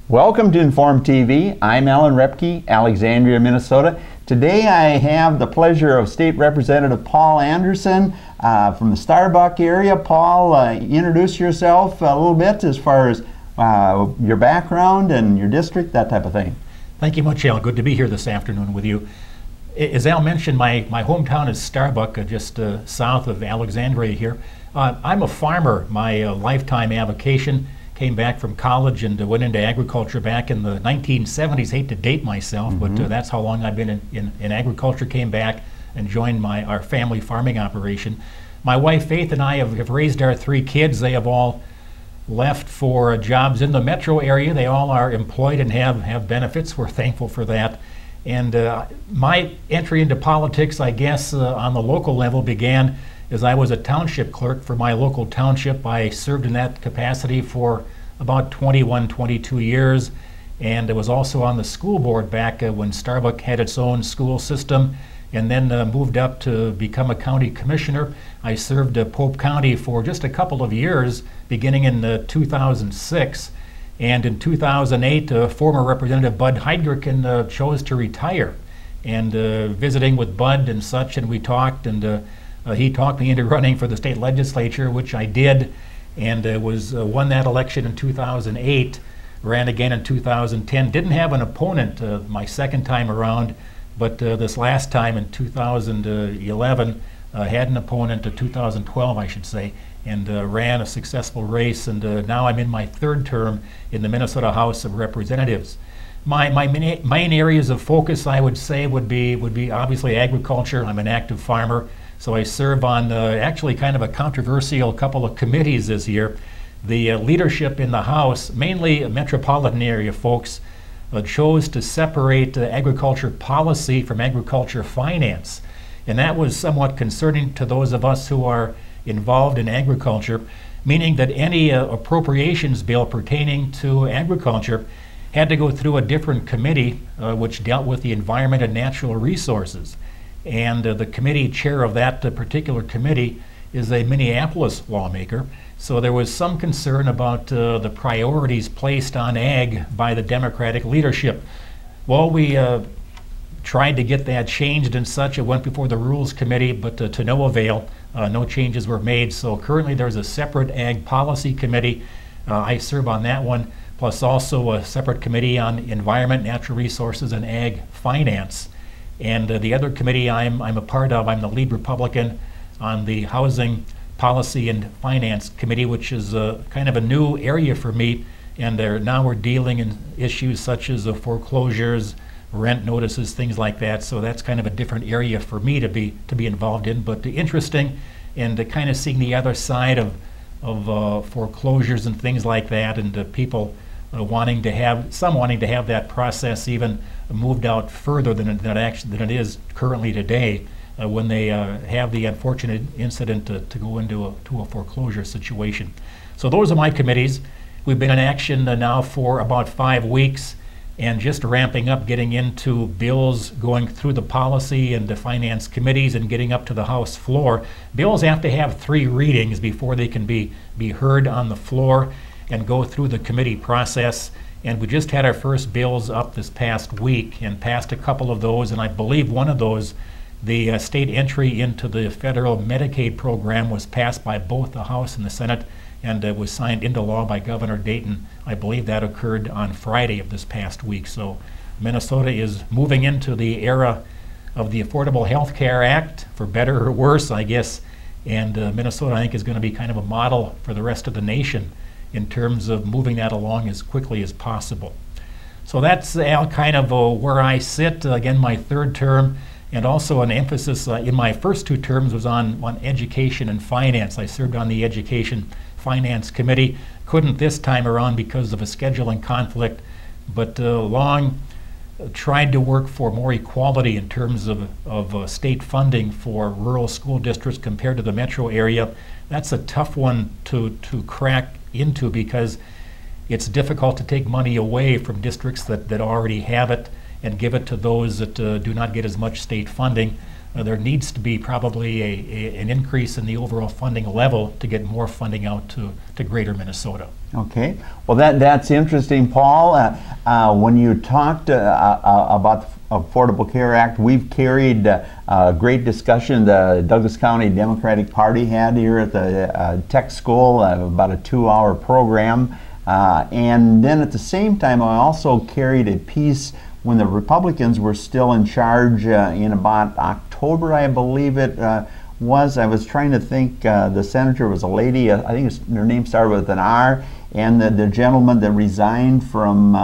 Welcome to Inform TV. I'm Alan Repke, Alexandria, Minnesota. Today I have the pleasure of State Representative Paul Anderson from the Starbuck area. Paul, introduce yourself a little bit as far as your background and your district, that type of thing. Thank you much, Al. Good to be here this afternoon with you. As Al mentioned, my hometown is Starbuck, just south of Alexandria here. I'm a farmer. My lifetime avocation came back from college and went into agriculture back in the 1970s. Hate to date myself, but that's how long I've been in agriculture. Came back and joined our family farming operation. My wife Faith and I have raised our 3 kids. They have all left for jobs in the metro area. They all are employed and have benefits. We're thankful for that. And my entry into politics, I guess, on the local level began as I was a township clerk for my local township. I served in that capacity for about 21, 22 years, and I was also on the school board back when Starbuck had its own school system, and then moved up to become a county commissioner. I served Pope County for just a couple of years, beginning in 2006, and in 2008, former Representative Bud Heidgerken chose to retire, and visiting with Bud and such, and we talked, and he talked me into running for the state legislature, which I did, and won that election in 2008, ran again in 2010. Didn't have an opponent my second time around, but this last time in 2011, had an opponent, 2012 I should say, and ran a successful race, and now I'm in my 3rd term in the Minnesota House of Representatives. My main areas of focus, I would say, would be obviously agriculture. I'm an active farmer. So I serve on actually kind of a controversial couple of committees this year. The leadership in the House, mainly metropolitan area folks, chose to separate agriculture policy from agriculture finance. And that was somewhat concerning to those of us who are involved in agriculture, meaning that any appropriations bill pertaining to agriculture had to go through a different committee which dealt with the environment and natural resources. And the committee chair of that particular committee is a Minneapolis lawmaker. So there was some concern about the priorities placed on ag by the Democratic leadership. Well, we tried to get that changed and such. It went before the Rules Committee, but to no avail. No changes were made. So currently there's a separate ag policy committee. I serve on that one, plus also a separate committee on environment, natural resources, and ag finance. And the other committee I'm a part of, I'm the lead Republican on the Housing Policy and Finance Committee, which is kind of a new area for me. And now we're dealing in issues such as foreclosures, rent notices, things like that. So that's kind of a different area for me to be involved in. But interesting, and kind of seeing the other side of foreclosures and things like that, and people wanting to have that process even moved out further than it is currently today, when they have the unfortunate incident to go into a foreclosure situation. So those are my committees. We've been in action now for about 5 weeks, and just ramping up, getting into bills, going through the policy and the finance committees and getting up to the House floor. Bills have to have 3 readings before they can be heard on the floor and go through the committee process. And we just had our first bills up this past week and passed a couple of those, and I believe one of those, the state entry into the federal Medicaid program, was passed by both the House and the Senate, and was signed into law by Governor Dayton. I believe that occurred on Friday of this past week. So Minnesota is moving into the era of the Affordable Health Care Act, for better or worse, I guess, and Minnesota, I think, is going to be kind of a model for the rest of the nation in terms of moving that along as quickly as possible. So that's kind of where I sit. Again, my 3rd term, and also an emphasis in my first 2 terms was on education and finance. I served on the Education Finance Committee. Couldn't this time around because of a scheduling conflict, but long tried to work for more equality in terms of state funding for rural school districts compared to the metro area. That's a tough one to crack into, because it's difficult to take money away from districts that already have it and give it to those that do not get as much state funding. there needs to be probably an increase in the overall funding level to get more funding out to greater Minnesota. Okay, well that's interesting, Paul. When you talked about the Affordable Care Act, we've carried a great discussion the Douglas County Democratic Party had here at the tech school, about a 2-hour program. And then at the same time, I also carried a piece when the Republicans were still in charge in about October, I believe it was. I was trying to think, the senator was a lady, I think her name started with an R, and the gentleman that resigned from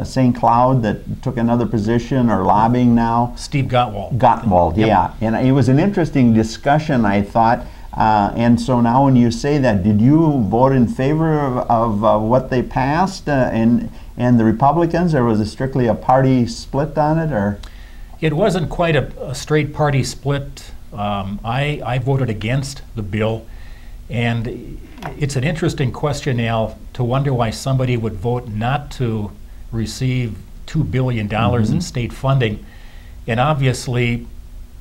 St. Cloud that took another position or lobbying now. Steve Gottwald. Gottwald, yep. Yeah. And it was an interesting discussion, I thought. And so now when you say that, did you vote in favor of what they passed and the Republicans, or was it strictly a party split on it? Or it wasn't quite a straight party split. I voted against the bill, and it's an interesting question, Al, to wonder why somebody would vote not to receive $2 billion in state funding. And obviously,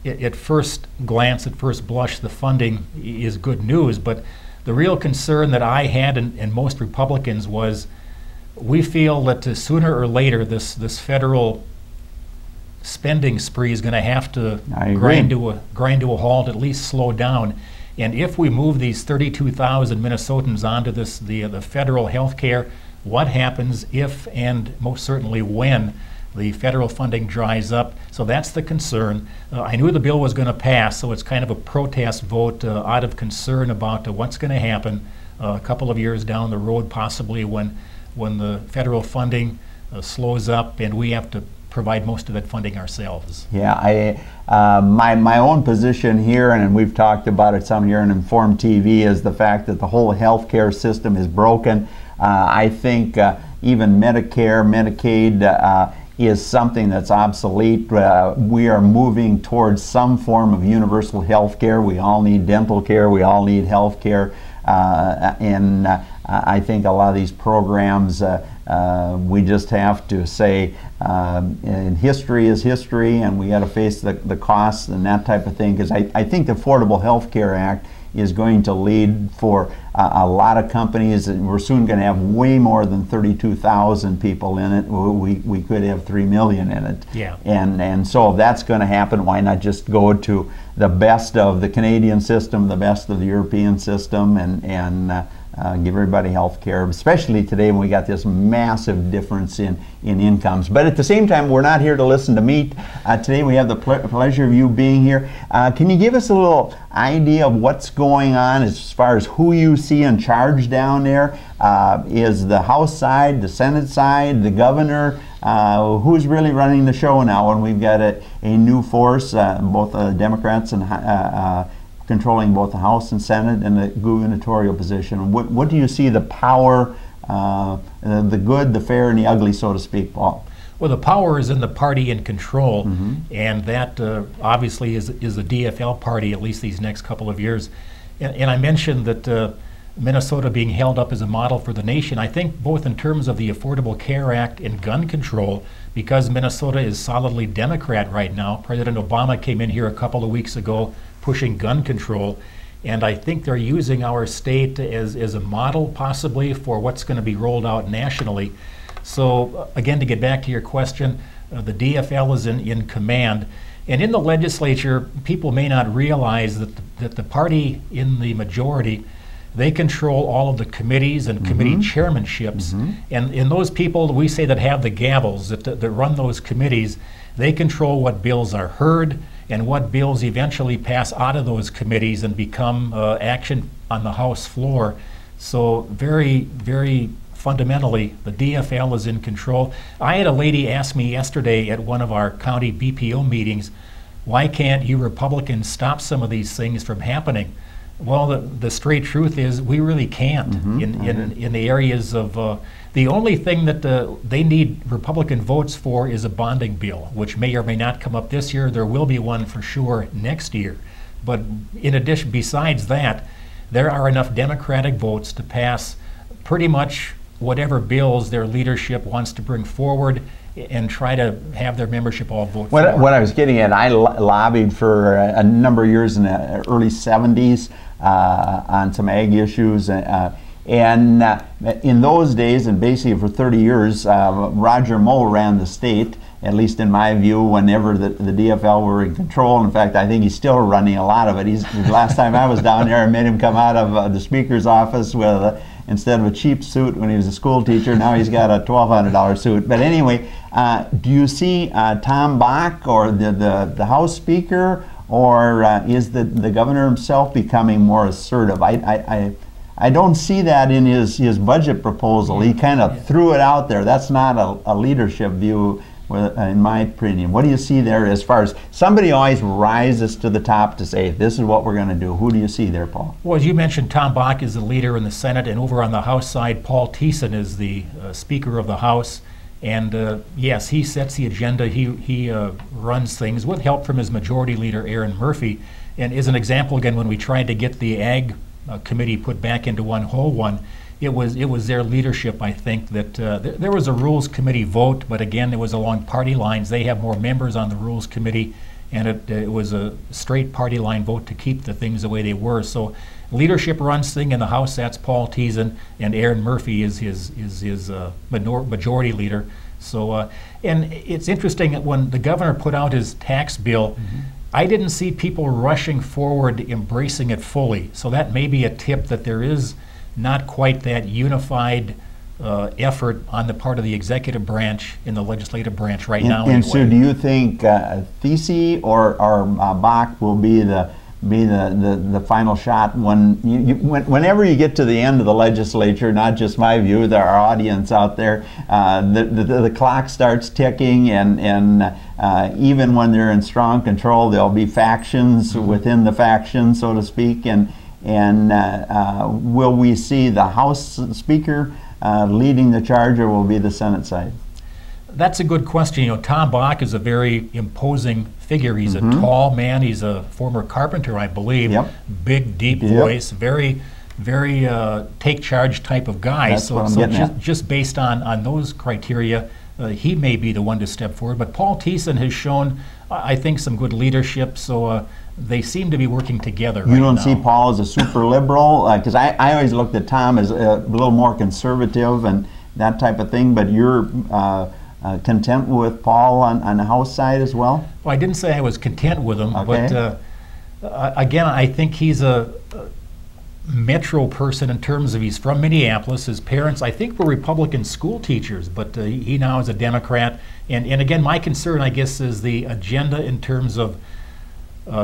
at first glance, at first blush, the funding is good news, but the real concern that I had and most Republicans was, we feel that sooner or later this federal spending spree is going to have to grind to a halt, at least slow down. And if we move these 32,000 Minnesotans onto the federal health care, what happens if, and most certainly when, the federal funding dries up? So that's the concern. I knew the bill was going to pass, so it's kind of a protest vote out of concern about what's going to happen a couple of years down the road, possibly when the federal funding slows up and we have to provide most of that funding ourselves. Yeah, my own position here, and we've talked about it some here on Informed TV, is the fact that the whole healthcare system is broken. I think even Medicare, Medicaid is something that's obsolete. We are moving towards some form of universal health care. We all need dental care. We all need health care. And I think a lot of these programs, we just have to say, and history is history, and we got to face the costs and that type of thing, because I think the Affordable Health Care Act is going to lead for a lot of companies, and we're soon going to have way more than 32,000 people in it. We could have 3 million in it. Yeah. And so if that's going to happen, why not just go to the best of the Canadian system, the best of the European system, and give everybody health care, especially today when we got this massive difference in incomes. But at the same time, we're not here to listen to me. Today we have the pleasure of you being here. Can you give us a little idea of what's going on as far as who you see in charge down there? Is the House side, the Senate side, the governor? Who's really running the show now when we've got a new force, both Democrats and controlling both the House and Senate and the gubernatorial position? What do you see the power, the good, the fair, and the ugly, so to speak, Paul? Well, the power is in the party in control, and that obviously is the DFL party, at least these next couple of years. And I mentioned that Minnesota being held up as a model for the nation. I think both in terms of the Affordable Care Act and gun control, because Minnesota is solidly Democrat right now. President Obama came in here a couple of weeks ago pushing gun control, and I think they're using our state as a model possibly for what's going to be rolled out nationally. So again, to get back to your question, the DFL is in command. And in the legislature, people may not realize that the party in the majority, they control all of the committees and committee chairmanships. And those people, we say, that have the gavels, that run those committees, they control what bills are heard and what bills eventually pass out of those committees and become action on the House floor. So very, very fundamentally, the DFL is in control. I had a lady ask me yesterday at one of our county BPO meetings, why can't you Republicans stop some of these things from happening? Well, the straight truth is we really can't in the areas of, the only thing that they need Republican votes for is a bonding bill, which may or may not come up this year. There will be one for sure next year. But in addition, besides that, there are enough Democratic votes to pass pretty much whatever bills their leadership wants to bring forward and try to have their membership all vote for. What I was getting at, I lobbied for a number of years in the early 70s on some ag issues. And in those days, and basically for 30 years, Roger Moe ran the state, at least in my view, whenever the DFL were in control. In fact, I think he's still running a lot of it. The last time I was down there, I made him come out of the speaker's office with instead of a cheap suit when he was a school teacher, now he's got a $1,200 suit. But anyway, do you see Tom Bach or the House Speaker, or is the governor himself becoming more assertive? I don't see that in his budget proposal. He kind of threw it out there. That's not a leadership view, in my opinion. What do you see there as far as somebody always rises to the top to say, this is what we're going to do? Who do you see there, Paul? Well, as you mentioned, Tom Bach is the leader in the Senate, and over on the House side, Paul Thiessen is the Speaker of the House. And yes, he sets the agenda. He runs things with help from his majority leader, Aaron Murphy. And as an example, again, when we tried to get the Ag Committee put back into one whole one, it was their leadership, I think, that there was a Rules Committee vote, but again, it was along party lines. They have more members on the Rules Committee, and it was a straight party line vote to keep the things the way they were. So leadership runs thing in the House. That's Paul Thiessen, and Aaron Murphy is his majority leader. So and it's interesting that when the governor put out his tax bill, I didn't see people rushing forward embracing it fully. So that may be a tip that there is not quite that unified effort on the part of the executive branch in the legislative branch right now. And so do you think Thiessen or Bach will be the final shot whenever you get to the end of the legislature? Not just my view, there are audience out there, the clock starts ticking, and even when they're in strong control, there'll be factions within the faction, so to speak, and will we see the House Speaker leading the charge, or will it be the Senate side? That's a good question. You know, Tom Bach is a very imposing figure. He's a tall man. He's a former carpenter, I believe. Yep. Big, deep voice. Very, very take charge type of guy. That's what I'm getting at. Just based on those criteria, he may be the one to step forward. But Paul Thiessen has shown, I think, some good leadership. So they seem to be working together. You don't see Paul as a super liberal? Because I always looked at Tom as a little more conservative and that type of thing. But you're content with Paul on the House side as well? Well, I didn't say I was content with him, but again, I think he's a metro person in terms of he's from Minneapolis. His parents, I think, were Republican school teachers, but he now is a Democrat. And again, my concern, I guess, is the agenda in terms of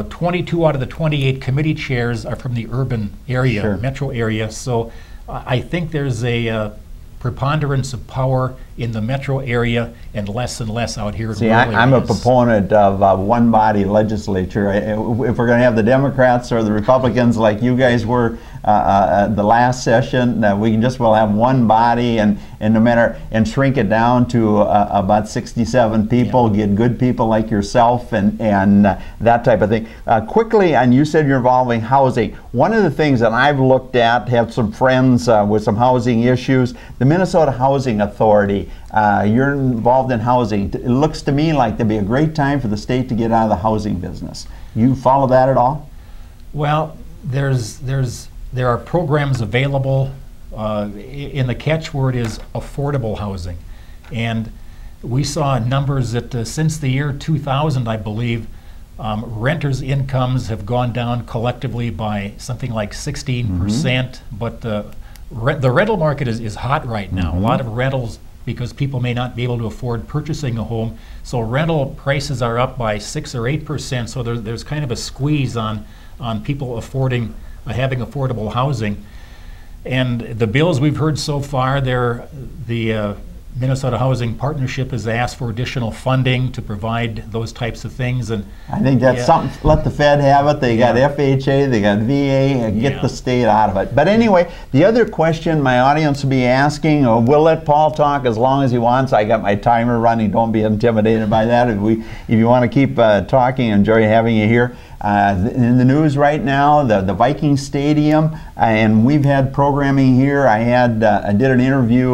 22 out of the 28 committee chairs are from the urban area, metro area. So I think there's a preponderance of power in the metro area and less out here in rural areas. I'm a proponent of one-body legislature. If we're going to have the Democrats or the Republicans like you guys were the last session, we'll have one body and no matter, and shrink it down to about 67 people, get good people like yourself and that type of thing. Quickly, and you said you're involving housing. One of the things that I've looked at, have some friends with some housing issues, the Minnesota Housing Authority. You're involved in housing. It looks to me like there'd be a great time for the state to get out of the housing business. You follow that at all? Well, there are programs available. In the catchword is affordable housing, and we saw numbers that since the year 2000, I believe, renters' incomes have gone down collectively by something like 16%. But the rental market is hot right now. A lot of rentals, because people may not be able to afford purchasing a home. So rental prices are up by 6 or 8%. So there's kind of a squeeze on people having affordable housing. And the bills we've heard so far, the Minnesota Housing Partnership has asked for additional funding to provide those types of things, and I think that's something. Let the Fed have it. They got FHA, they got VA. Get the state out of it. But anyway, the other question my audience will be asking, we'll let Paul talk as long as he wants. I got my timer running. Don't be intimidated by that. If you want to keep talking, enjoy having you here. In the news right now, the Viking Stadium, and we've had programming here. I did an interview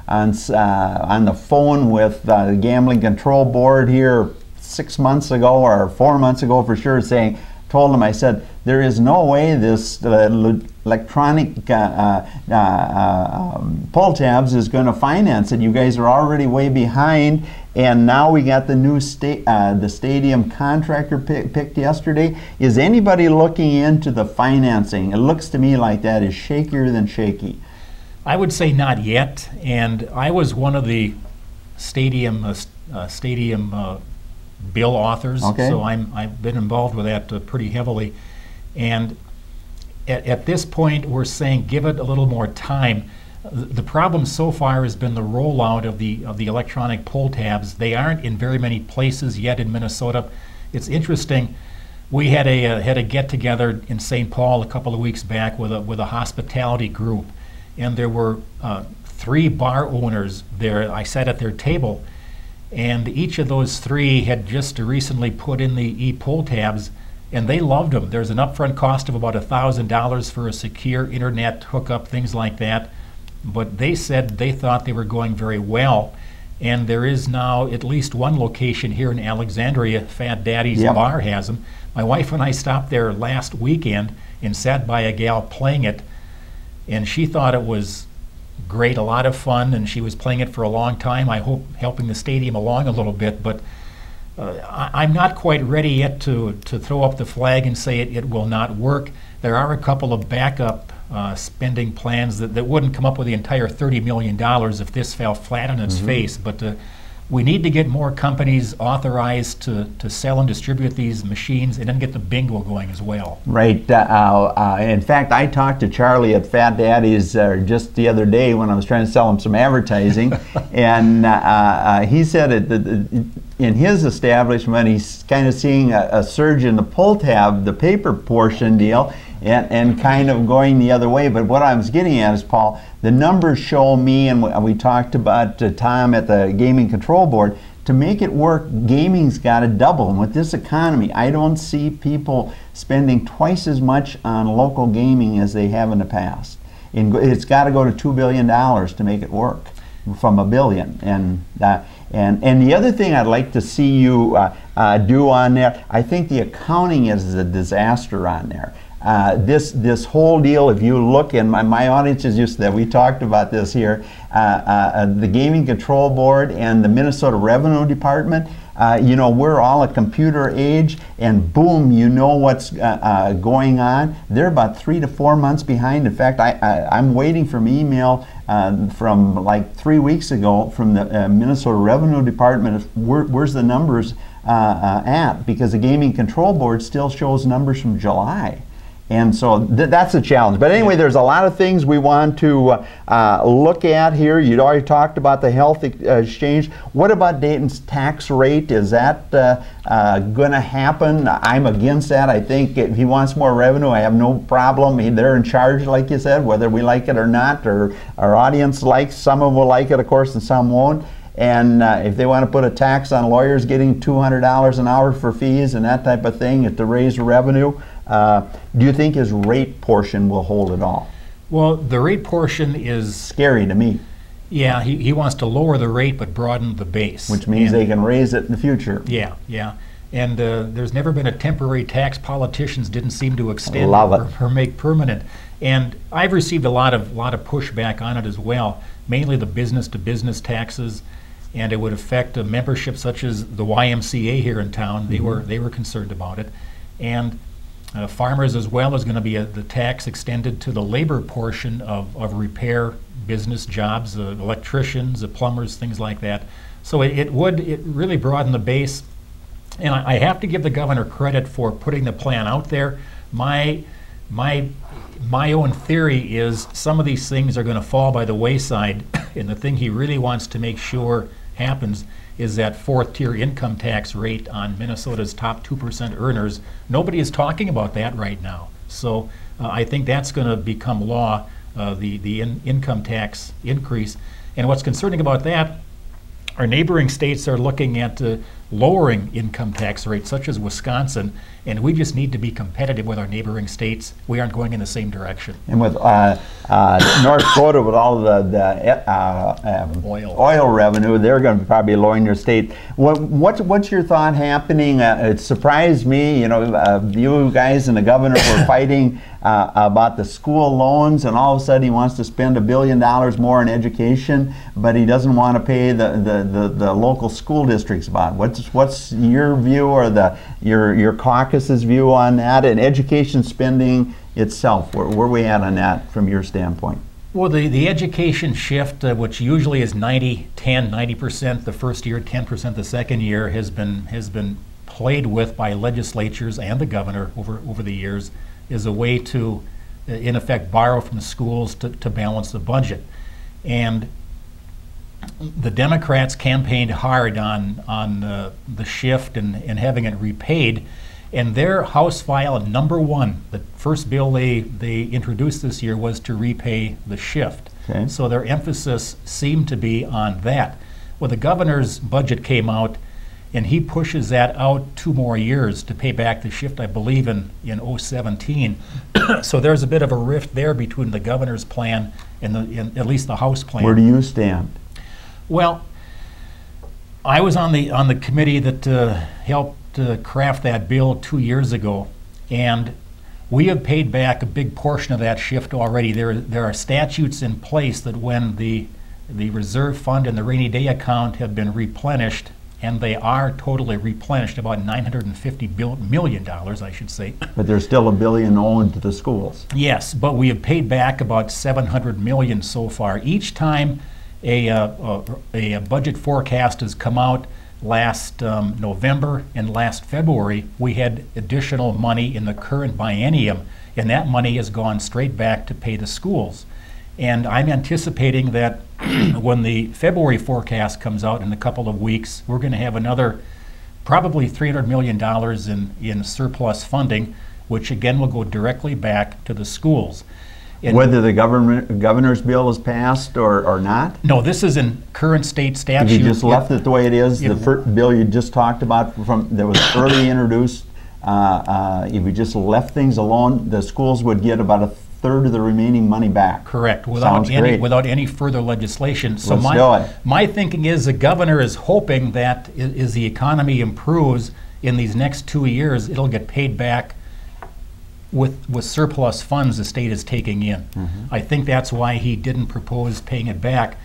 on the phone with the Gambling Control Board here 6 months ago, or 4 months ago for sure, told them, I said, there is no way this electronic pull tabs is going to finance it. You guys are already way behind, and now we got the new the stadium contractor picked yesterday. Is anybody looking into the financing? It looks to me like that is shakier than shaky. I would say not yet, and I was one of the stadium bill authors, okay. So I've been involved with that pretty heavily, and at this point we're saying give it a little more time. The problem so far has been the rollout of the electronic pull tabs. They aren't in very many places yet in Minnesota. It's interesting. We had a get together in St. Paul a couple of weeks back with a hospitality group, and there were 3 bar owners there. I sat at their table, and each of those 3 had just recently put in the e-pull tabs, and they loved them. There's an upfront cost of about $1,000 for a secure internet hookup, things like that. But they said they thought they were going very well, and there is now at least one location here in Alexandria. Fat Daddy's Bar has them. My wife and I stopped there last weekend and sat by a gal playing it, and she thought it was great, a lot of fun, and she was playing it for a long time. I hope helping the stadium along a little bit, but I'm not quite ready yet to throw up the flag and say it will not work. There are a couple of backup spending plans that wouldn't come up with the entire $30 million if this fell flat on its face, but we need to get more companies authorized to sell and distribute these machines, and then get the bingo going as well. Right. In fact, I talked to Charlie at Fat Daddy's just the other day when I was trying to sell him some advertising, and he said in his establishment he's kind of seeing a surge in the pull tab, the paper portion deal, and kind of going the other way. But what I was getting at is, Paul, the numbers show me, and we talked about Tom at the Gaming Control Board, to make it work, gaming's got to double. And with this economy, I don't see people spending twice as much on local gaming as they have in the past. It's got to go to $2 billion to make it work, from $1 billion. And the other thing I'd like to see you do on there, I think the accounting is a disaster on there. This whole deal, if you look, and my audience is used to that, we talked about this here, the Gaming Control Board and the Minnesota Revenue Department, you know, we're all a computer age, and boom, you know what's going on. They're about 3 to 4 months behind. In fact, I'm waiting for an email from like 3 weeks ago from the Minnesota Revenue Department. Where's the numbers at? Because the Gaming Control Board still shows numbers from July. And so that's a challenge. But anyway, there's a lot of things we want to look at here. You'd already talked about the health exchange. What about Dayton's tax rate? Is that going to happen? I'm against that. I think if he wants more revenue, I have no problem. They're in charge, like you said, whether we like it or not, or our audience likes. Some of them will like it, of course, and some won't. And if they want to put a tax on lawyers getting $200 an hour for fees and that type of thing to raise revenue, do you think his rate portion will hold it all? Well, the rate portion is scary to me. Yeah, he wants to lower the rate but broaden the base. Which means they can raise it in the future. Yeah, yeah. And there's never been a temporary tax politicians didn't seem to extend or make permanent. And I've received a lot of pushback on it as well, mainly the business-to-business taxes, and it would affect a membership such as the YMCA here in town. They were concerned about it. And farmers as well is going to be the tax extended to the labor portion of repair business jobs, electricians, plumbers, things like that. So it really broaden the base. And I have to give the governor credit for putting the plan out there. My my own theory is some of these things are going to fall by the wayside, and the thing he really wants to make sure happens is that fourth-tier income tax rate on Minnesota's top 2% earners. Nobody is talking about that right now. So I think that's going to become law, the income tax increase. And what's concerning about that, our neighboring states are looking at lowering income tax rates, such as Wisconsin, and we just need to be competitive with our neighboring states. We aren't going in the same direction. And with North Dakota, with all the oil revenue, they're going to probably lowering your state. What's your thought happening? It surprised me, you guys and the governor were fighting about the school loans, and all of a sudden he wants to spend $1 billion more in education, but he doesn't want to pay the local school districts about it. What's your view, or your caucus's view on that, and education spending itself? Where are we at on that from your standpoint? Well, the education shift, which usually is 90%, 90% the first year, 10% the second year, has been played with by legislatures and the governor over the years, is a way to, in effect, borrow from the schools to balance the budget. And the Democrats campaigned hard on the shift and having it repaid. And their House file number 1, the first bill they introduced this year, was to repay the shift. Okay. So their emphasis seemed to be on that. Well, the governor's budget came out, and he pushes that out 2 more years to pay back the shift, I believe, in 2017. So there's a bit of a rift there between the governor's plan and at least the House plan. Where do you stand? Well, I was on the committee that helped craft that bill 2 years ago, and we have paid back a big portion of that shift already. There are statutes in place that when the reserve fund and the rainy day account have been replenished, and they are totally replenished, about $950 million, I should say. But there's still $1 billion owed to the schools. Yes, but we have paid back about $700 million so far. Each time a budget forecast has come out, last November and last February, we had additional money in the current biennium, and that money has gone straight back to pay the schools. And I'm anticipating that when the February forecast comes out in a couple of weeks, we're going to have another probably $300 million in surplus funding, which again will go directly back to the schools. And whether the governor's bill is passed or not? No, this is in current state statute. If you just left it the way it is, the first bill you just talked about that was early introduced, if we just left things alone, the schools would get about 1/3 of the remaining money back. Correct, without any further legislation. So my thinking is the governor is hoping that as the economy improves in these next 2 years, it'll get paid back with surplus funds the state is taking in. Mm-hmm. I think that's why he didn't propose paying it back.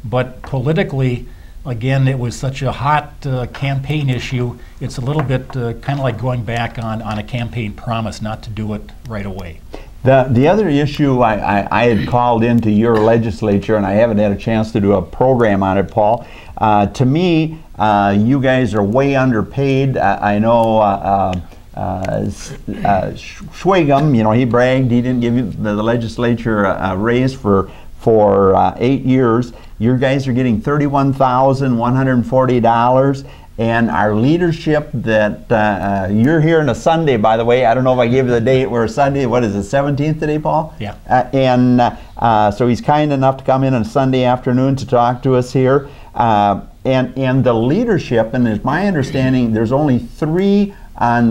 But politically, again, it was such a hot campaign issue, it's a little bit kind of like going back on a campaign promise not to do it right away. The other issue I had called into your legislature, and I haven't had a chance to do a program on it, Paul. To me, you guys are way underpaid. I know Schwagum, he bragged he didn't give the legislature a raise for 8 years. You guys are getting $31,140. And our leadership that you're here on a Sunday, by the way. I don't know if I gave you the date. We're Sunday. What is it, 17th today, Paul? Yeah. So he's kind enough to come in on a Sunday afternoon to talk to us here. And the leadership, and it's my understanding, there's only 3 on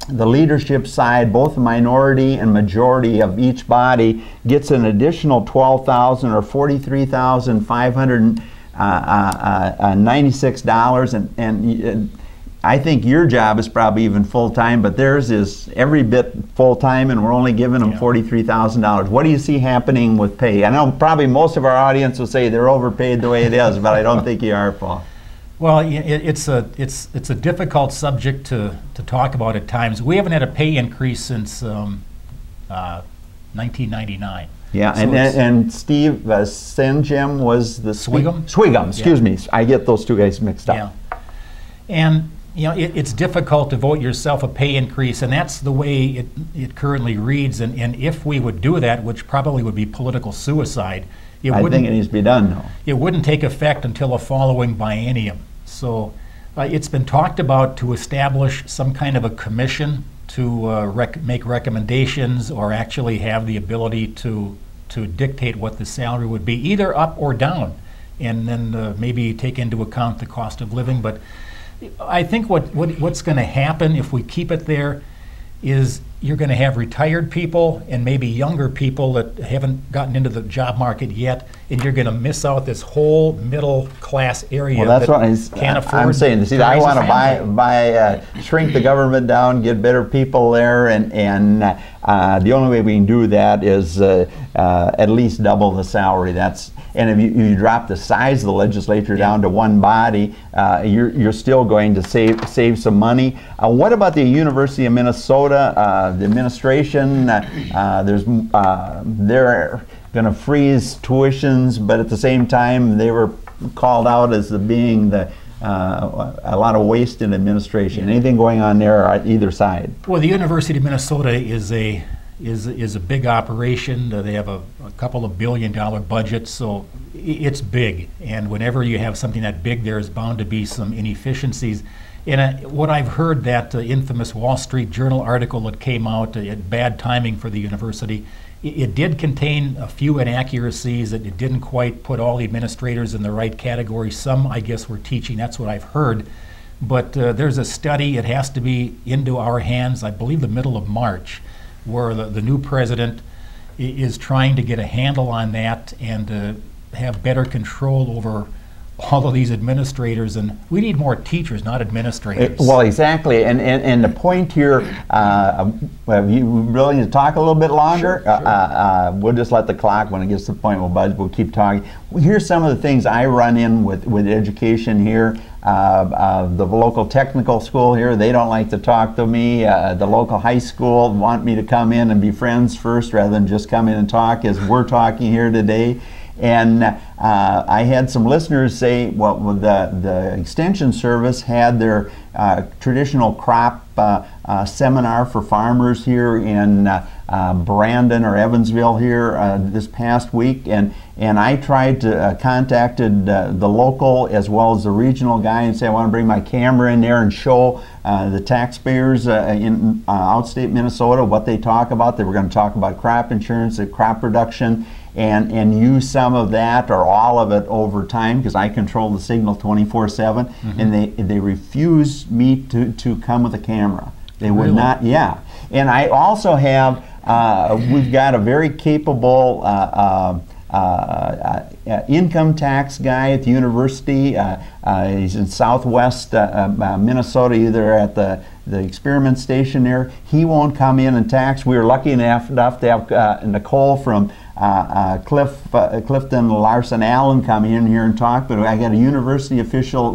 the leadership side, both minority and majority of each body gets an additional $12,000 or $43,596, and I think your job is probably even full-time, but theirs is every bit full-time, and we're only giving them $43,000. What do you see happening with pay? I know probably most of our audience will say they're overpaid the way it is, but I don't think you are, Paul. Well, it's a difficult subject to talk about at times. We haven't had a pay increase since 1999. Yeah, so and Steve was the Schwagum? Schwagum, excuse me. I get those two guys mixed up. Yeah. And You know, it's difficult to vote yourself a pay increase, and that's the way it currently reads. And if we would do that, which probably would be political suicide, I think it needs to be done, though. It wouldn't take effect until the following biennium. So it's been talked about to establish some kind of a commission to make recommendations or actually have the ability to dictate what the salary would be, either up or down, and then maybe take into account the cost of living. But I think what's going to happen if we keep it there is you're going to have retired people and maybe younger people that haven't gotten into the job market yet, and you're going to miss out this whole middle class area. Well, that's that what can't afford. I'm saying. See, I want to shrink the government down, get better people there, and the only way we can do that is at least double the salary. And if you drop the size of the legislature down to one body, you're still going to save some money. What about the University of Minnesota? The administration, they're going to freeze tuitions, but at the same time, they were called out as being a lot of waste in administration. Anything going on there on either side? Well, the University of Minnesota is a big operation. They have a couple of $1 billion budget, so it's big. And whenever you have something that big, there's bound to be some inefficiencies. And what I've heard, that infamous Wall Street Journal article that came out at bad timing for the university, it did contain a few inaccuracies, that it didn't quite put all the administrators in the right category. Some, I guess, were teaching. That's what I've heard. But there's a study. It has to be into our hands, I believe, the middle of March, where the new president is trying to get a handle on that and have better control over all of these administrators. And we need more teachers, not administrators. Well, exactly. And the point here, you willing to talk a little bit longer? Sure. We'll just let the clock, when it gets to the point, we'll keep talking. Well, here's some of the things I run in with education here. The local technical school here, they don't like to talk to me. The local high school want me to come in and be friends first rather than just come in and talk as we're talking here today. And I had some listeners say, well, the Extension Service had their traditional crop seminar for farmers here in Brandon or Evansville here this past week, and I tried to contacted the local as well as the regional guy and say I want to bring my camera in there and show the taxpayers in outstate Minnesota what they talk about. They were going to talk about crop insurance, crop production, and use some of that or all of it over time, because I control the signal 24/7, and they refused me to come with a camera. They would not, yeah. And I also have, we've got a very capable income tax guy at the university. He's in southwest Minnesota, either at the experiment station there. He won't come in and tax. We were lucky enough to have Nicole from Clifton Larson Allen come in here and talk, but I got a university official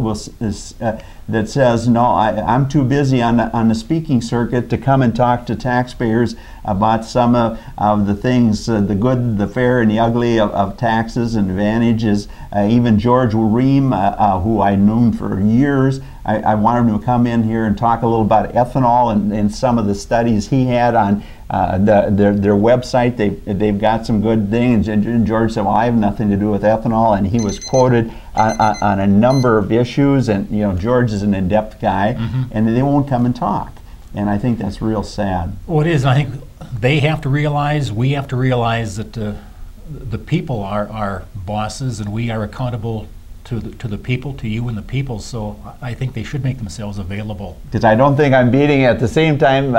that says, no, I'm too busy on the speaking circuit to come and talk to taxpayers about some of the things, the good, the fair, and the ugly of taxes and advantages. Even George Ream, who I've known for years, I wanted him to come in here and talk a little about ethanol and some of the studies he had on their website. They've got some good things. And George said, well, I have nothing to do with ethanol. And he was quoted on a number of issues. And, you know, George is an in-depth guy, and they won't come and talk. And I think that's real sad. Well, it is. I think they have to realize, we have to realize that the people are our bosses, and we are accountable to the people, to you and the people. So I think they should make themselves available. Because I don't think I'm beating it. At the same time,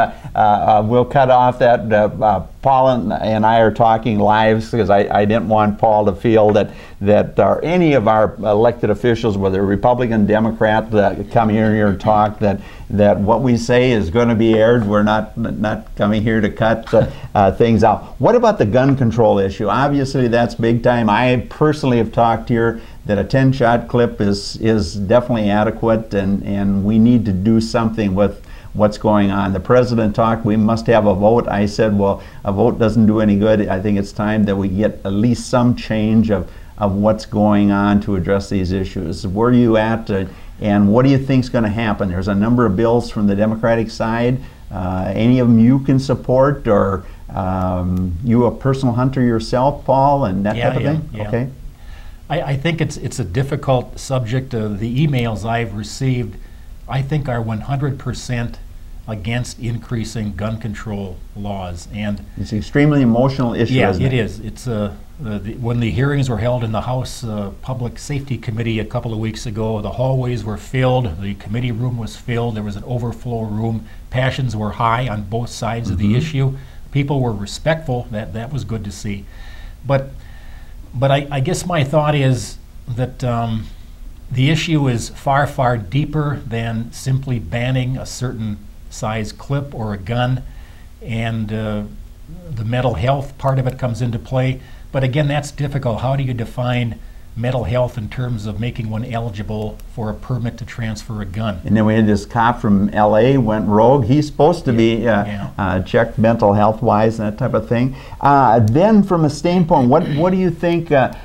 we'll cut off that. Paul and I are talking live because I didn't want Paul to feel that any of our elected officials, whether Republican, Democrat, come here and talk, that what we say is going to be aired. We're not coming here to cut things out. What about the gun control issue? Obviously, that's big time. I personally have talked here that a 10-shot clip is definitely adequate, and we need to do something with what's going on. The president talked, we must have a vote. I said, well, a vote doesn't do any good. I think it's time that we get at least some change of of what's going on to address these issues. Where are you at, and what do you think is going to happen? There's a number of bills from the Democratic side. Any of them you can support, or you a personal hunter yourself, Paul, and that type of thing? Yeah. Okay. I think it's a difficult subject. The emails I've received, I think, are 100% against increasing gun control laws, and it's an extremely emotional issue. Yeah, isn't it is. It's when the hearings were held in the House Public Safety Committee a couple of weeks ago, the hallways were filled, the committee room was filled, there was an overflow room, passions were high on both sides of the issue. People were respectful. That was good to see, but I guess my thought is that the issue is far, far deeper than simply banning a certain size clip or a gun, and the mental health part of it comes into play. But again, that's difficult. How do you define mental health in terms of making one eligible for a permit to transfer a gun? And then we had this cop from LA went rogue. He's supposed to be checked mental health wise and that type of thing. Then from a standpoint, what do you think the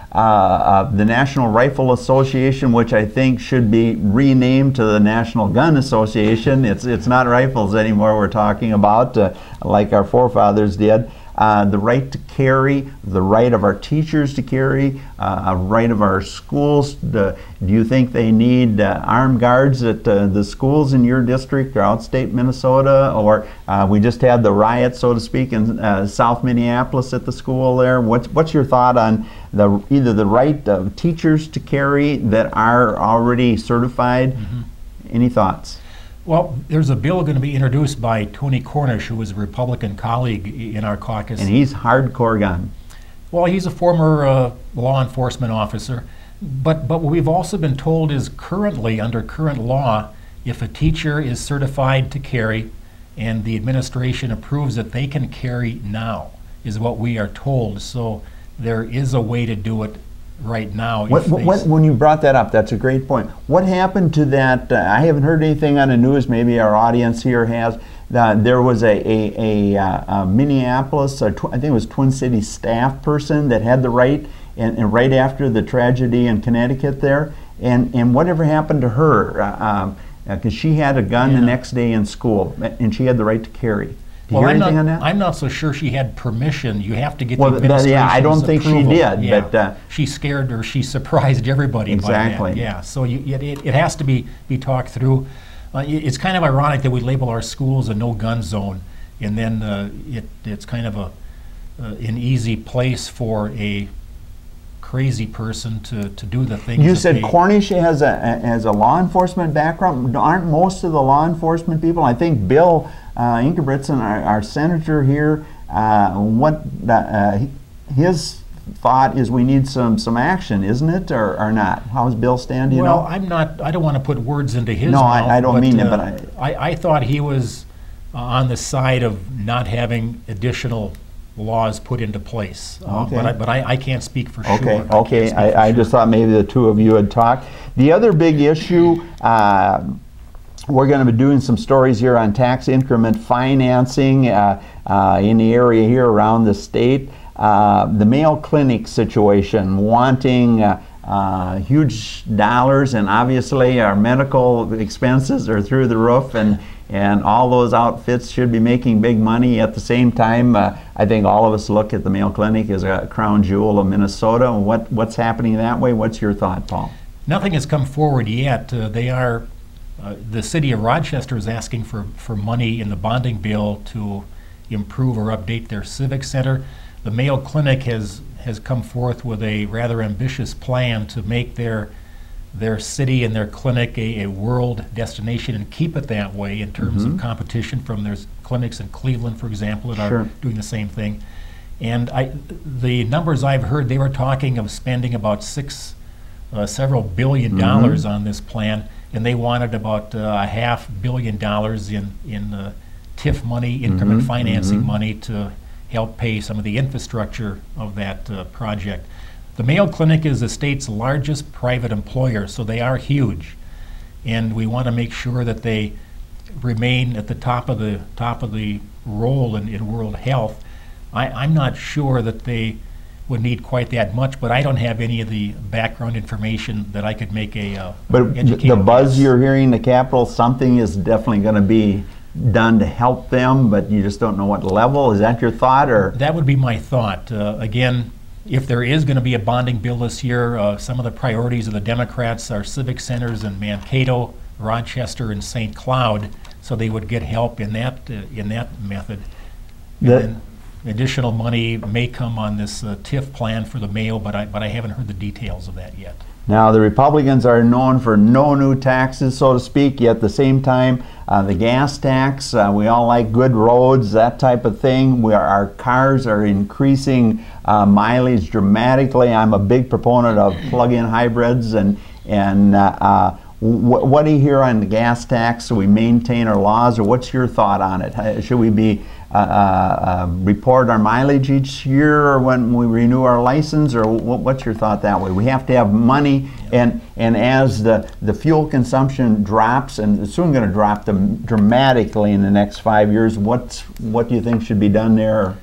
National Rifle Association, which I think should be renamed to the National Gun Association, it's not rifles anymore we're talking about, like our forefathers did. The right to carry, the right of our teachers to carry, a right of our schools. Do you think they need armed guards at the schools in your district or outstate Minnesota? Or we just had the riot, so to speak, in South Minneapolis at the school there. What's your thought on either the right of teachers to carry that are already certified? Any thoughts? Well, there's a bill going to be introduced by Tony Cornish, who was a Republican colleague in our caucus. And he's hardcore gun. Well, he's a former law enforcement officer. But what we've also been told is currently, under current law, if a teacher is certified to carry and the administration approves that they can carry now, is what we are told. So there is a way to do it right now. When you brought that up, that's a great point. What happened to that? I haven't heard anything on the news. Maybe our audience here has. There was a Minneapolis, I think it was Twin Cities staff person that had the right, and right after the tragedy in Connecticut there, and whatever happened to her? Because she had a gun the next day in school, and she had the right to carry. Do you hear anything on that? I'm not so sure she had permission. You have to get the administration's I don't think approval. she did. Yeah. But she scared or she surprised everybody. Exactly. By that. Yeah. So it has to be talked through. It's kind of ironic that we label our schools a no-gun zone, and then it's kind of an easy place for a crazy person to do the things. You said Cornish has a law enforcement background. Aren't most of the law enforcement people? I think Bill Ingebrigtsen, our senator here, his thought is we need some action, isn't it, or not? How's Bill stand? Do you know? I don't want to put words into his mouth. I don't mean it, but I thought he was on the side of not having additional laws put into place. Okay. But I can't speak for sure. Okay. I just thought maybe the two of you had talked. The other big issue. We're going to be doing some stories here on tax increment financing in the area here around the state. The Mayo Clinic situation, wanting huge dollars, and obviously our medical expenses are through the roof, and all those outfits should be making big money. At the same time, I think all of us look at the Mayo Clinic as a crown jewel of Minnesota. What's happening that way? What's your thought, Paul? Nothing has come forward yet. The city of Rochester is asking for money in the bonding bill to improve or update their civic center. The Mayo Clinic has come forth with a rather ambitious plan to make their city and their clinic a world destination and keep it that way in terms of competition from their clinics in Cleveland, for example, that are doing the same thing. And the numbers I've heard, they were talking of spending about several billion dollars on this plan, and they wanted about $500 million in TIF money, increment financing money, to help pay some of the infrastructure of that project. The Mayo Clinic is the state's largest private employer, so they are huge, and we want to make sure that they remain at the top of the role in world health. I'm not sure that they would need quite that much, but I don't have any of the background information that I could make a But the educated buzz guess. you're hearing in the Capitol, something is definitely going to be done to help them, but you just don't know what level. Is that your thought, or? That would be my thought. Again, if there is going to be a bonding bill this year, some of the priorities of the Democrats are civic centers in Mankato, Rochester, and St. Cloud, so they would get help in that method. And then additional money may come on this TIF plan for the Mayo, but I haven't heard the details of that yet. Now, the Republicans are known for no new taxes, so to speak, yet at the same time, the gas tax, we all like good roads, that type of thing. Our cars are increasing mileage dramatically. I'm a big proponent of plug-in hybrids, and what do you hear on the gas tax? So we maintain our laws, or what's your thought on it? Should we be report our mileage each year, or when we renew our license, or what's your thought that way? We have to have money, and as the fuel consumption drops, and it's soon going to drop dramatically in the next 5 years, what do you think should be done there?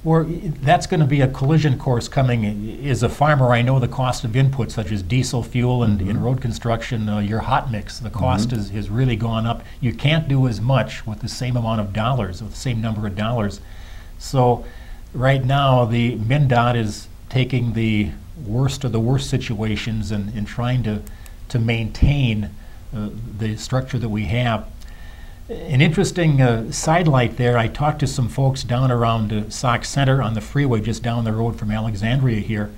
Well, that's going to be a collision course coming. As a farmer, I know the cost of inputs such as diesel fuel and in road construction, your hot mix, the cost has really gone up. You can't do as much with the same amount of dollars, with the same number of dollars. So right now, the MnDOT is taking the worst of the worst situations and trying to maintain the structure that we have. An interesting sidelight there, I talked to some folks down around Sauk Center on the freeway just down the road from Alexandria here,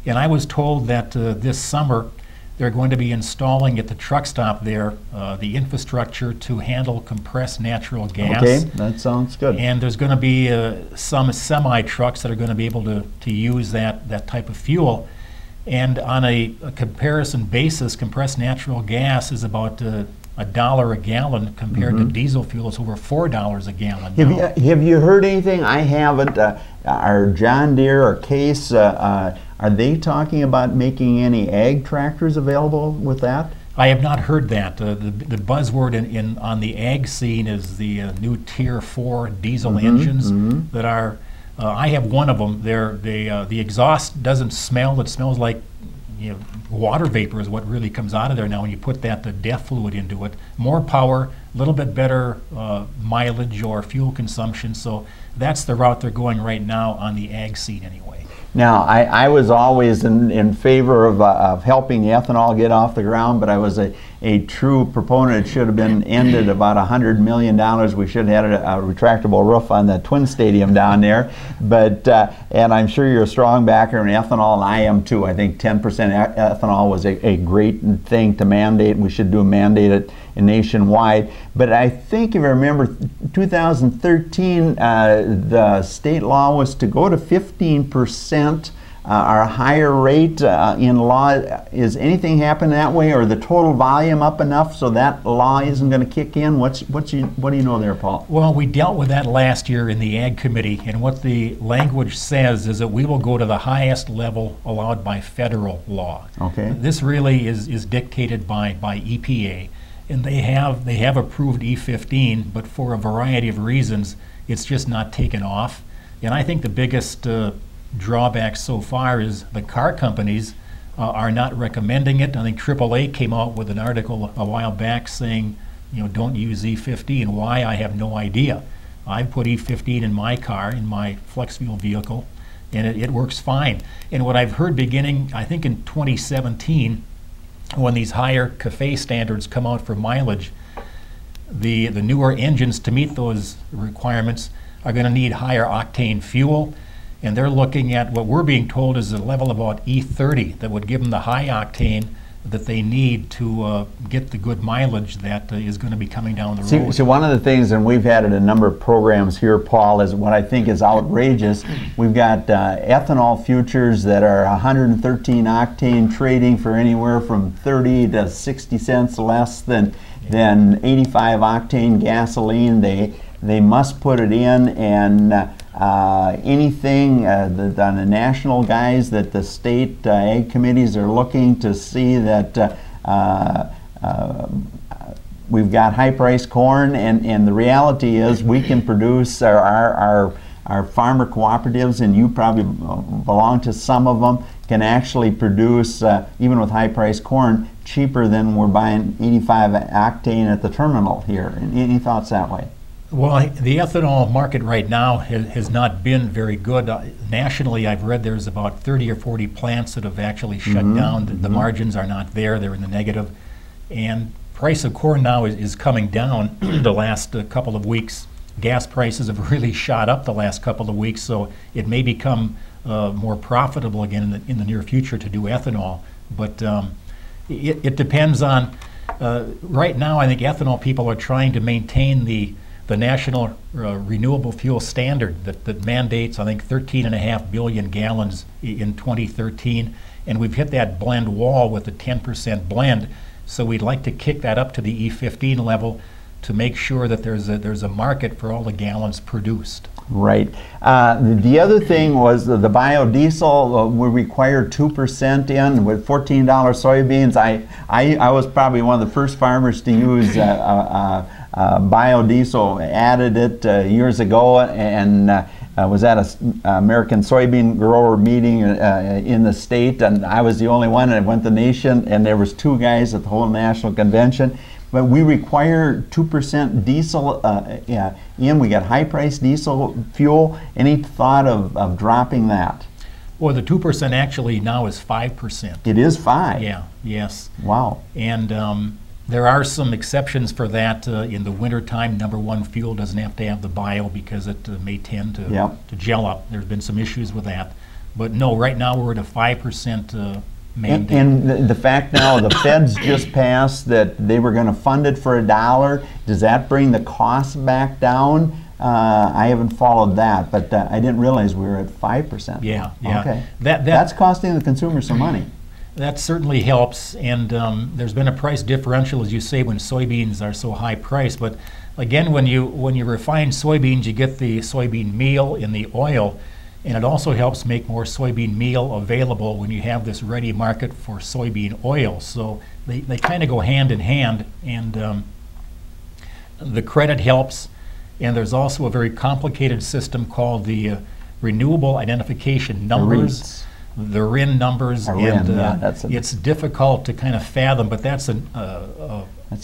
and I was told that this summer they're going to be installing at the truck stop there the infrastructure to handle compressed natural gas. Okay, that sounds good. And there's going to be some semi-trucks that are going to be able to use that type of fuel. And on a comparison basis, compressed natural gas is about $1 a gallon compared to diesel fuel is over $4 a gallon. Have you heard anything? I haven't. Are John Deere or Case, are they talking about making any ag tractors available with that? I have not heard that. The buzzword on the ag scene is the new Tier 4 diesel engines that are. I have one of them. The exhaust doesn't smell. It smells like water vapor is what really comes out of there now when you put that DEF fluid into it. More power, a little bit better mileage or fuel consumption. So that's the route they're going right now on the ag scene anyway. Now, I was always in favor of helping the ethanol get off the ground, but I was a true proponent. It should have been ended about $100 million. We should have had a retractable roof on the Twin Stadium down there. But and I'm sure you're a strong backer in ethanol, and I am too. I think 10% ethanol was a great thing to mandate. We should mandate it nationwide. But I think if you remember, 2013, the state law was to go to 15%. Our higher rate in law. Is anything happen that way, or the total volume up enough so that law isn't going to kick in? What do you know there, Paul? Well, we dealt with that last year in the Ag Committee, and what the language says is that we will go to the highest level allowed by federal law. Okay. This really is dictated by EPA, and they have approved E15, but for a variety of reasons, it's just not taken off. And I think the biggest drawback so far is the car companies are not recommending it. I think AAA came out with an article a while back saying, don't use E15. Why? I have no idea. I put E15 in my car, in my flex fuel vehicle, and it works fine. And what I've heard beginning, I think in 2017, when these higher CAFE standards come out for mileage, the newer engines to meet those requirements are going to need higher octane fuel. And they're looking at what we're being told is a level about E30 that would give them the high octane that they need to get the good mileage that is going to be coming down the road. So one of the things, and we've had it in a number of programs here, Paul, is what I think is outrageous. We've got ethanol futures that are 113 octane trading for anywhere from 30 to 60 cents less than 85 octane gasoline. They must put it in, and anything on the national guys that the state ag committees are looking to see that we've got high-priced corn, and the reality is we can produce our our farmer cooperatives, and you probably belong to some of them, can actually produce, even with high-priced corn, cheaper than we're buying 85 octane at the terminal here. Any thoughts that way? Well, the ethanol market right now has not been very good. Nationally, I've read there's about 30 or 40 plants that have actually shut down. The margins are not there. They're in the negative. And price of corn now is coming down the last couple of weeks. Gas prices have really shot up the last couple of weeks, so it may become more profitable again in the near future to do ethanol. But it depends on, right now I think ethanol people are trying to maintain the national renewable fuel standard that mandates, I think, 13.5 billion gallons in 2013. And we've hit that blend wall with the 10% blend. So we'd like to kick that up to the E15 level to make sure that there's a market for all the gallons produced. Right. The other thing was the biodiesel we require 2% in with $14 soybeans. I was probably one of the first farmers to use biodiesel, added it years ago, and was at an American soybean grower meeting in the state, and I was the only one, and I went the nation, and there was 2 guys at the whole national convention. But we require 2% diesel in. We got high-priced diesel fuel. Any thought of dropping that? Well, the 2% actually now is 5%. It is 5? Yeah, yes. Wow. And there are some exceptions for that. In the wintertime, number 1 fuel doesn't have to have the bio because it may tend to gel up. There's been some issues with that. But no, right now we're at a 5% mandate. And the fact now the feds just passed that they were going to fund it for $1. Does that bring the cost back down? I haven't followed that, but I didn't realize we were at 5%. Yeah. Okay. That's costing the consumer some money. That certainly helps, and there's been a price differential, as you say, when soybeans are so high priced. But again, when you refine soybeans, you get the soybean meal in the oil, and it also helps make more soybean meal available when you have this ready market for soybean oil. So they kind of go hand in hand, and the credit helps. And there's also a very complicated system called the Renewable Identification Numbers. The RIN numbers, it's difficult to kind of fathom, but that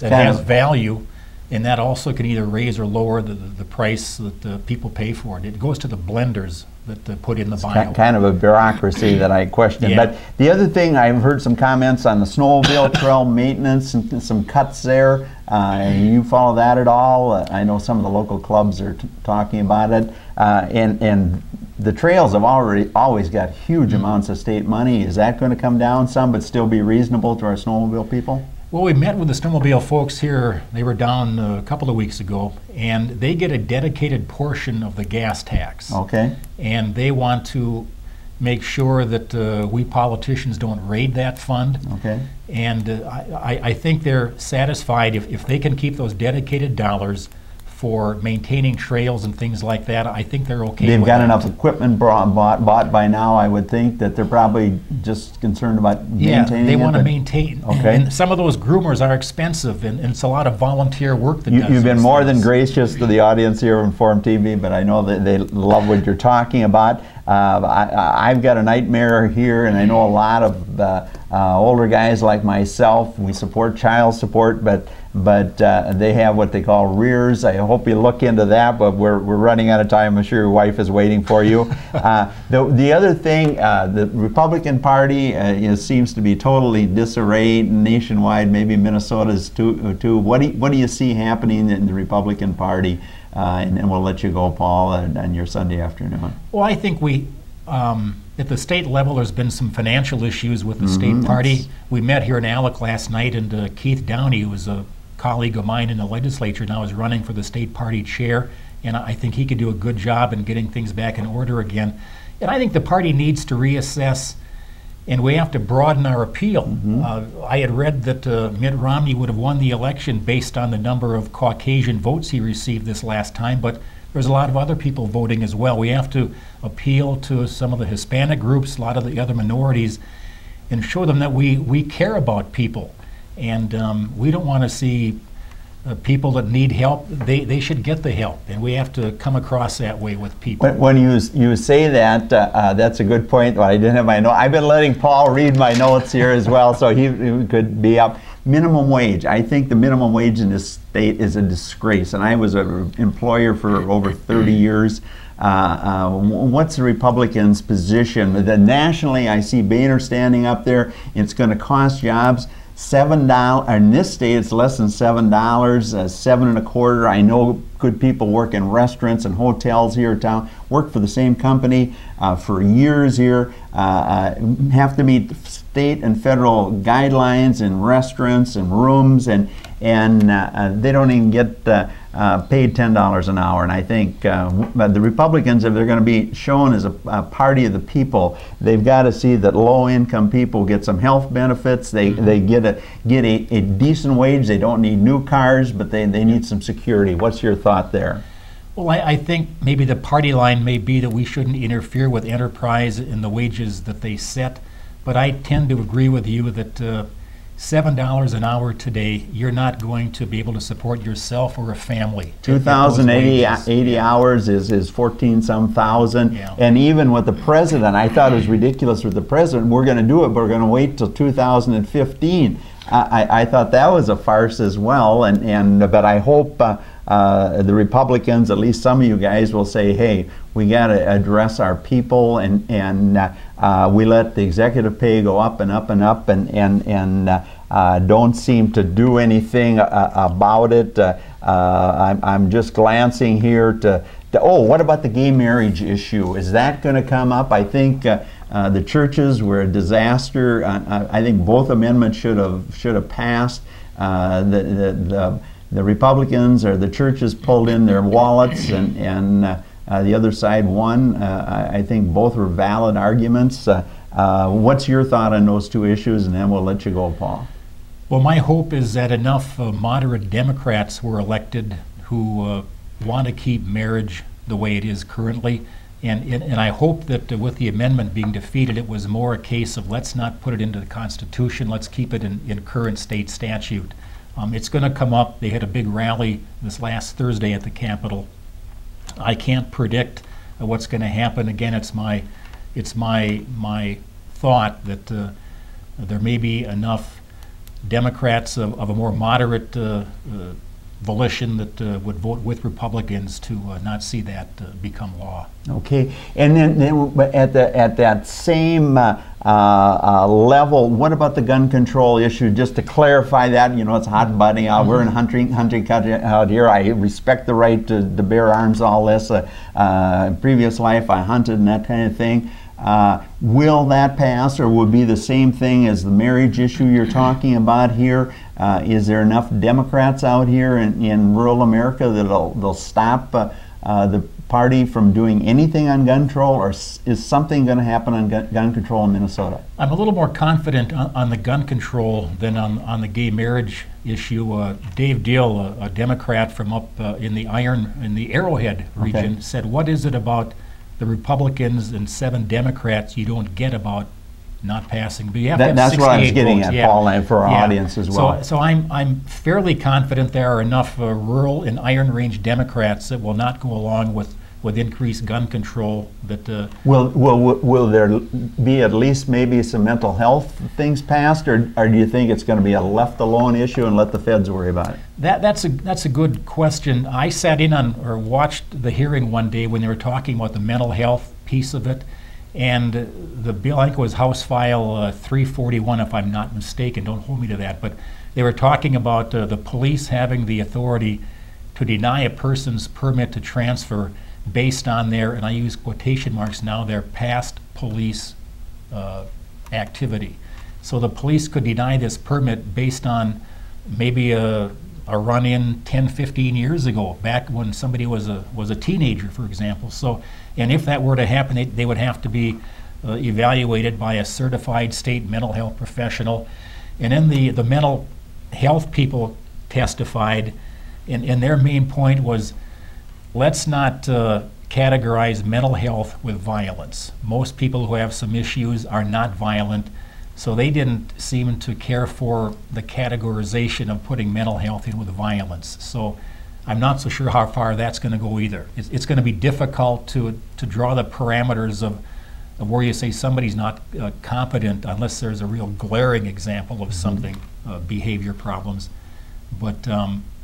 has value, and that also can either raise or lower the price that people pay for it. It goes to the blenders that put in the bio. Kind of a bureaucracy that I question. Yeah. But the other thing, I've heard some comments on the snowmobile trail maintenance and some cuts there. You follow that at all? I know some of the local clubs are talking about it, and the trails have always got huge amounts of state money. Is that going to come down some, but still be reasonable to our snowmobile people? Well, we met with the snowmobile folks here. They were down a couple of weeks ago, and they get a dedicated portion of the gas tax. Okay. And they want to make sure that we politicians don't raid that fund. Okay. And I think they're satisfied if they can keep those dedicated dollars for maintaining trails and things like that. I think they're okay. They've with got that. enough equipment bought by now, I would think, that they're probably just concerned about maintaining it. They want to maintain. Okay. And some of those groomers are expensive, and it's a lot of volunteer work that does You've been those more things. than gracious to the audience here on Forum TV, but I know that they love what you're talking about. I've got a nightmare here, and I know a lot of older guys like myself. We support child support, but they have what they call rears. I hope you look into that, but we're running out of time. I'm sure your wife is waiting for you. The other thing, the Republican Party seems to be totally disarray nationwide. Maybe Minnesota's too. What do you see happening in the Republican Party? And then we'll let you go, Paul, on your Sunday afternoon. Well, I think at the state level, there's been some financial issues with the state party. We met here in Alec last night, and Keith Downey, who was a colleague of mine in the legislature, now is running for the state party chair, and I think he could do a good job in getting things back in order again. And I think the party needs to reassess, and we have to broaden our appeal. I had read that Mitt Romney would have won the election based on the number of Caucasian votes he received this last time, but there's a lot of other people voting as well. We have to appeal to some of the Hispanic groups, a lot of the other minorities, and show them that we care about people. And we don't want to see people that need help, they should get the help, and we have to come across that way with people. When you say that, that's a good point. Well, I didn't have my note. I've been letting Paul read my notes here as well, so he could be up. Minimum wage. I think the minimum wage in this state is a disgrace, and I was an employer for over 30 years. What's the Republicans' position? Nationally, I see Boehner standing up there. It's going to cost jobs $7. In this state, it's less than $7, $7.25. I know good people work in restaurants and hotels here in town, work for the same company for years here, have to meet state and federal guidelines in restaurants and rooms, and they don't even get paid $10 an hour. And I think the Republicans, if they're going to be shown as a party of the people, they've got to see that low-income people get some health benefits. They get a decent wage. They don't need new cars, but they need some security. What's your thought there? Well, I think maybe the party line may be that we shouldn't interfere with enterprise in the wages that they set, but I tend to agree with you that $7 an hour today, you're not going to be able to support yourself or a family. 2,080 hours is 14-some thousand. Yeah. And even with the president, I thought it was ridiculous with the president. We're going to do it, but we're going to wait till 2015. I thought that was a farce as well. But I hope the Republicans, at least some of you guys, will say, hey, we got to address our people, and we let the executive pay go up and up and up, and don't seem to do anything about it. I'm just glancing here to oh, what about the gay marriage issue? Is that going to come up? I think the churches were a disaster. I think both amendments should have passed. The Republicans or the churches pulled in their wallets, and the other side won. I think both were valid arguments. What's your thought on those two issues, and then we'll let you go, Paul. Well, my hope is that enough moderate Democrats were elected who want to keep marriage the way it is currently. And I hope that with the amendment being defeated, it was more a case of let's not put it into the Constitution, let's keep it in current state statute. It's going to come up. They had a big rally this last Thursday at the Capitol. I can't predict what's going to happen. Again, it's my thought that there may be enough Democrats of a more moderate volition that would vote with Republicans to not see that become law. Okay, and then at that same level, what about the gun control issue? Just to clarify that, you know, it's hot budding out. We're in hunting country out here. I respect the right to bear arms, all this. In previous life, I hunted and that kind of thing. Will that pass, or would be the same thing as the marriage issue you're talking about here? Is there enough Democrats out here in rural America that they'll stop the party from doing anything on gun control, or is something going to happen on gun control in Minnesota? I'm a little more confident on the gun control than on the gay marriage issue. Dave Deal, a Democrat from up in the Arrowhead region, said, "What is it about the Republicans and 7 Democrats you don't get about not passing?" But you have to have that's what I was getting votes. at, Paul, and for our audience as well. So I'm fairly confident there are enough rural and Iron Range Democrats that will not go along with increased gun control. That will there be at least maybe some mental health things passed, or do you think it's going to be a left alone issue and let the feds worry about it? That's a good question. I sat in on or watched the hearing one day when they were talking about the mental health piece of it, and the bill, I think it was House File 341 if I'm not mistaken, don't hold me to that, but they were talking about the police having the authority to deny a person's permit to transfer based on their, and I use quotation marks now, their past police activity. So the police could deny this permit based on maybe a run-in 10, 15 years ago, back when somebody was a teenager, for example. So, and if that were to happen, they would have to be evaluated by a certified state mental health professional. And then the mental health people testified, and their main point was, let's not categorize mental health with violence. Most people who have some issues are not violent. So they didn't seem to care for the categorization of putting mental health in with violence. So I'm not so sure how far that's going to go either. It's going to be difficult to draw the parameters of where you say somebody's not competent unless there's a real glaring example of something, behavior problems. But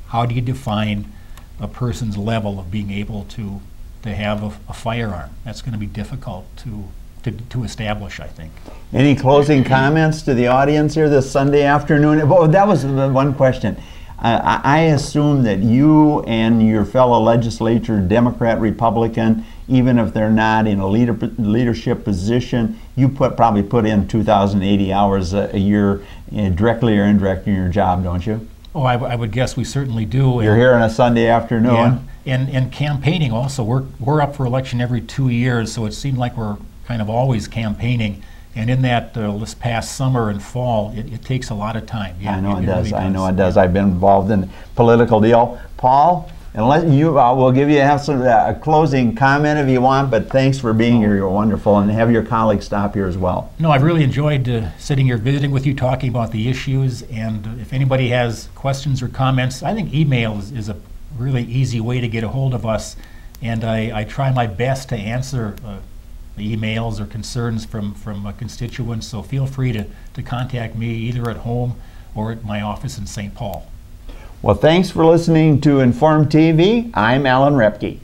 how do you define a person's level of being able to have a firearm? That's going to be difficult to establish, I think. Any closing comments to the audience here this Sunday afternoon? Oh, that was the one question. I assume that you and your fellow legislator, Democrat, Republican, even if they're not in a leadership position, you probably put in 2,080 hours a year directly or indirectly in your job, don't you? Oh, I would guess we certainly do. You're here on a Sunday afternoon. Yeah. And campaigning also. We're up for election every 2 years, so it seemed like we're kind of always campaigning. And in that this past summer and fall, it takes a lot of time. Yeah, I know it does. Really I know it does. I've been involved in the political deal. Paul, unless we'll give you a closing comment if you want, but thanks for being here. You're wonderful, and have your colleagues stop here as well. No, I've really enjoyed sitting here visiting with you, talking about the issues. And if anybody has questions or comments, I think email is a really easy way to get a hold of us. And I try my best to answer the emails or concerns from constituents, so feel free to contact me either at home or at my office in St. Paul. Well, thanks for listening to Inform TV. I'm Alan Repke.